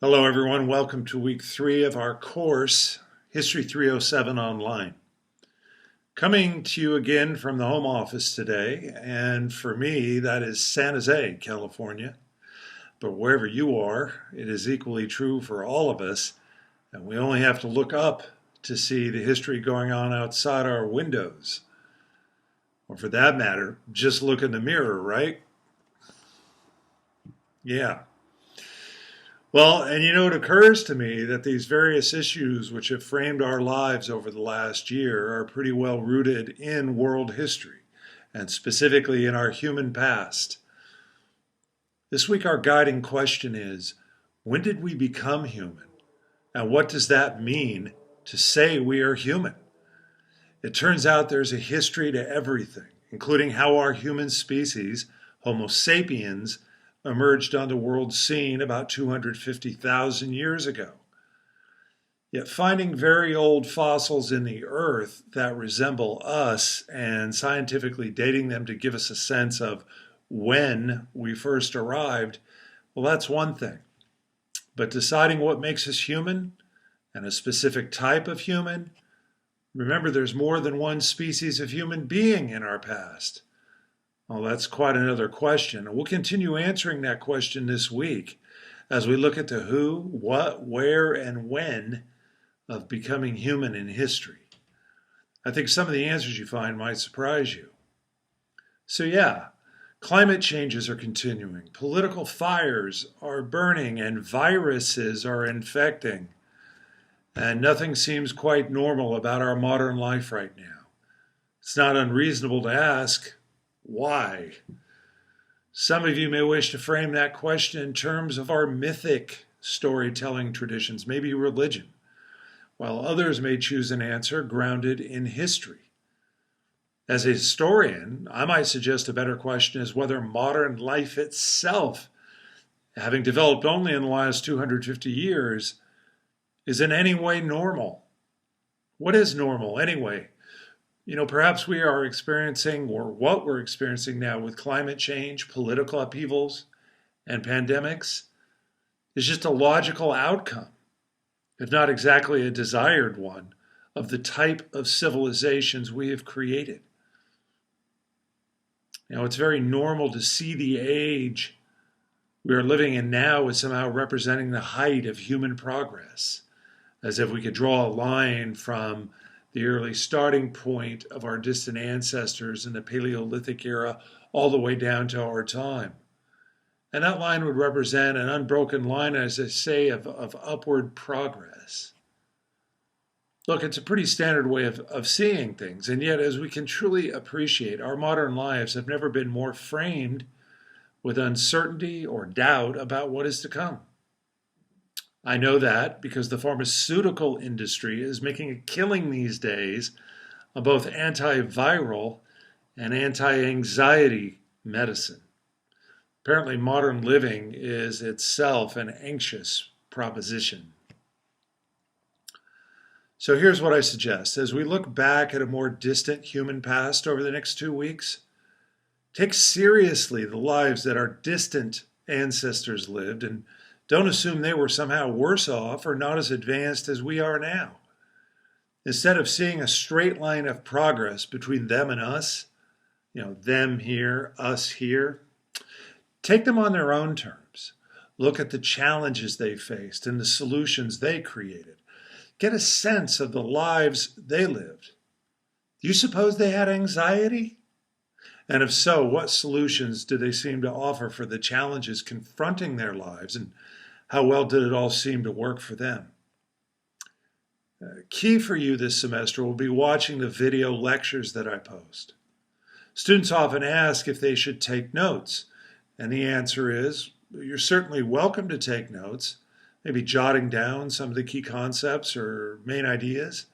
Hello, everyone. Welcome to week 3 of our course, History 307 Online. Coming to you again from the home office today, and for me, that is San Jose, California. But wherever you are, it is equally true for all of us, and we only have to look up to see the history going on outside our windows. Or for that matter, just look in the mirror, right? Yeah. Well, and it occurs to me that these various issues which have framed our lives over the last year are pretty well rooted in world history, and specifically in our human past. This week, our guiding question is, when did we become human? And what does that mean to say we are human? It turns out there's a history to everything, including how our human species, Homo sapiens, emerged on the world scene about 250,000 years ago. Yet finding very old fossils in the earth that resemble us and scientifically dating them to give us a sense of when we first arrived, well, that's one thing. But deciding what makes us human and a specific type of human, remember there's more than one species of human being in our past. Well, that's quite another question. We'll continue answering that question this week as we look at the who, what, where, and when of becoming human in history. I think some of the answers you find might surprise you. So yeah, climate changes are continuing, political fires are burning, and viruses are infecting. And nothing seems quite normal about our modern life right now. It's not unreasonable to ask, why? Some of you may wish to frame that question in terms of our mythic storytelling traditions, maybe religion, while others may choose an answer grounded in history. As a historian, I might suggest a better question is whether modern life itself, having developed only in the last 250 years, is in any way normal. What is normal anyway? Perhaps we are experiencing, or what we're experiencing now with climate change, political upheavals, and pandemics is just a logical outcome, if not exactly a desired one, of the type of civilizations we have created. It's very normal to see the age we are living in now as somehow representing the height of human progress, as if we could draw a line from the early starting point of our distant ancestors in the Paleolithic era all the way down to our time. And that line would represent an unbroken line, as I say, of upward progress. Look, it's a pretty standard way of seeing things, and yet as we can truly appreciate, our modern lives have never been more framed with uncertainty or doubt about what is to come. I know that because the pharmaceutical industry is making a killing these days on both antiviral and anti-anxiety medicine. Apparently, modern living is itself an anxious proposition. So here's what I suggest. As we look back at a more distant human past over the next 2 weeks, take seriously the lives that our distant ancestors lived, and don't assume they were somehow worse off or not as advanced as we are now. Instead of seeing a straight line of progress between them and us, them here, us here, take them on their own terms. Look at the challenges they faced and the solutions they created. Get a sense of the lives they lived. Do you suppose they had anxiety? And if so, what solutions do they seem to offer for the challenges confronting their lives, and how well did it all seem to work for them? Key for you this semester will be watching the video lectures that I post. Students often ask if they should take notes, and the answer is, you're certainly welcome to take notes, maybe jotting down some of the key concepts or main ideas.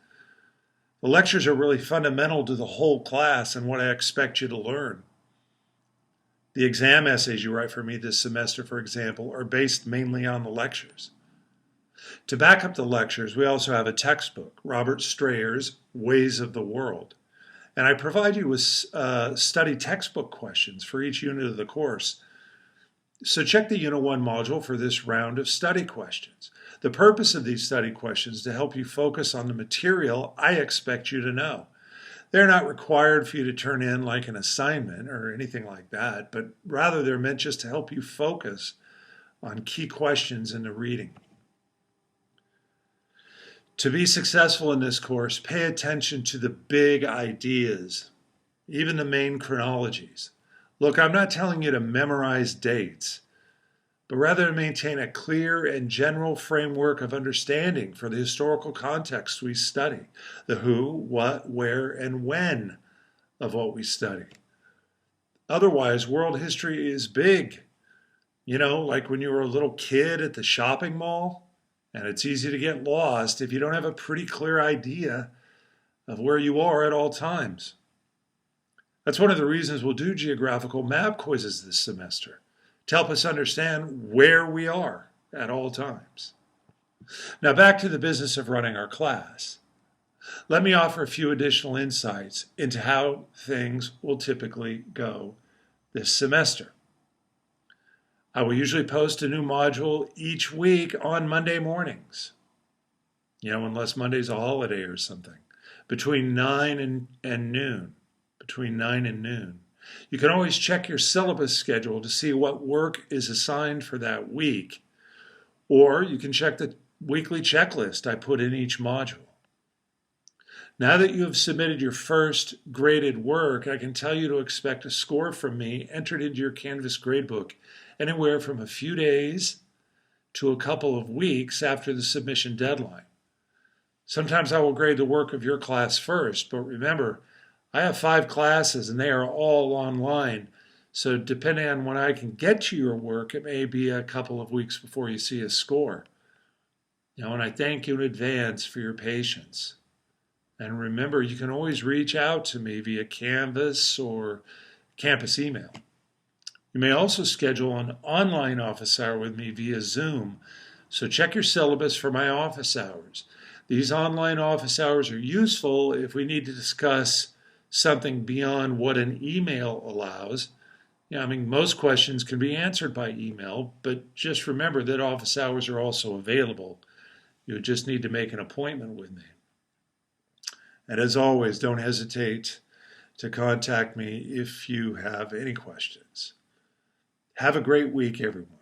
The lectures are really fundamental to the whole class and what I expect you to learn. The exam essays you write for me this semester, for example, are based mainly on the lectures. To back up the lectures, we also have a textbook, Robert Strayer's Ways of the World. And I provide you with study textbook questions for each unit of the course. So check the Unit 1 module for this round of study questions. The purpose of these study questions is to help you focus on the material I expect you to know. They're not required for you to turn in like an assignment or anything like that, but rather they're meant just to help you focus on key questions in the reading. To be successful in this course, pay attention to the big ideas, even the main chronologies. Look, I'm not telling you to memorize dates, but rather to maintain a clear and general framework of understanding for the historical context we study, the who, what, where, and when of what we study. Otherwise, world history is big. You know, like when you were a little kid at the shopping mall, and it's easy to get lost if you don't have a pretty clear idea of where you are at all times. That's one of the reasons we'll do geographical map quizzes this semester, to help us understand where we are at all times. Now back to the business of running our class. Let me offer a few additional insights into how things will typically go this semester. I will usually post a new module each week on Monday mornings, unless Monday's a holiday or something, between 9 and noon. Between 9 and noon. You can always check your syllabus schedule to see what work is assigned for that week, or you can check the weekly checklist I put in each module. Now that you have submitted your first graded work, I can tell you to expect a score from me entered into your Canvas gradebook anywhere from a few days to a couple of weeks after the submission deadline. Sometimes I will grade the work of your class first, but remember, I have 5 classes and they are all online, so depending on when I can get to your work, it may be a couple of weeks before you see a score. And I thank you in advance for your patience. And remember, you can always reach out to me via Canvas or campus email. You may also schedule an online office hour with me via Zoom, so check your syllabus for my office hours. These online office hours are useful if we need to discuss something beyond what an email allows. Most questions can be answered by email, but just remember that office hours are also available. You just need to make an appointment with me. And as always, don't hesitate to contact me if you have any questions. Have a great week, everyone.